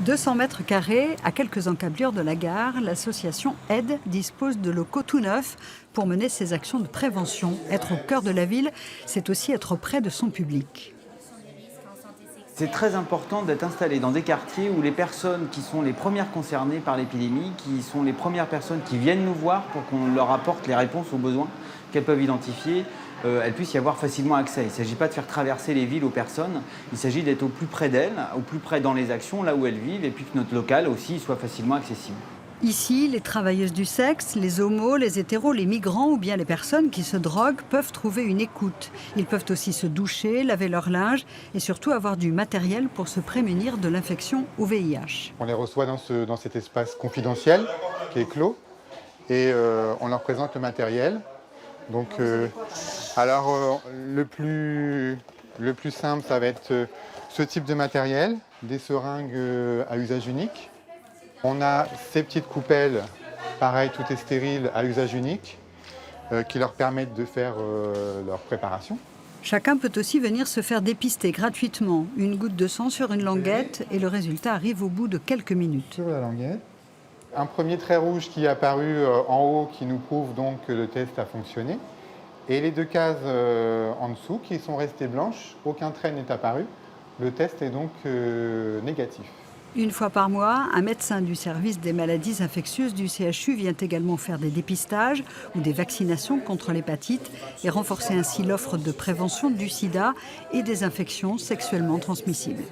200 mètres carrés, à quelques encablures de la gare, l'association AIDE dispose de locaux tout neufs pour mener ses actions de prévention. Être au cœur de la ville, c'est aussi être près de son public. C'est très important d'être installé dans des quartiers où les personnes qui sont les premières concernées par l'épidémie, qui sont les premières personnes qui viennent nous voir pour qu'on leur apporte les réponses aux besoins qu'elles peuvent identifier, elles puissent y avoir facilement accès. Il ne s'agit pas de faire traverser les villes aux personnes, il s'agit d'être au plus près d'elles, au plus près dans les actions, là où elles vivent, et puis que notre local aussi soit facilement accessible. Ici, les travailleuses du sexe, les homos, les hétéros, les migrants ou bien les personnes qui se droguent peuvent trouver une écoute. Ils peuvent aussi se doucher, laver leur linge et surtout avoir du matériel pour se prémunir de l'infection au VIH. On les reçoit dans cet espace confidentiel qui est clos et on leur présente le matériel. Donc, le plus simple, ça va être ce type de matériel, des seringues à usage unique. On a ces petites coupelles, pareil, tout est stérile, à usage unique, qui leur permettent de faire leur préparation. Chacun peut aussi venir se faire dépister gratuitement. Une goutte de sang sur une languette et le résultat arrive au bout de quelques minutes. Sur la languette. Un premier trait rouge qui est apparu en haut qui nous prouve donc que le test a fonctionné. Et les deux cases en dessous qui sont restées blanches, aucun trait n'est apparu. Le test est donc négatif. Une fois par mois, un médecin du service des maladies infectieuses du CHU vient également faire des dépistages ou des vaccinations contre l'hépatite et renforcer ainsi l'offre de prévention du sida et des infections sexuellement transmissibles.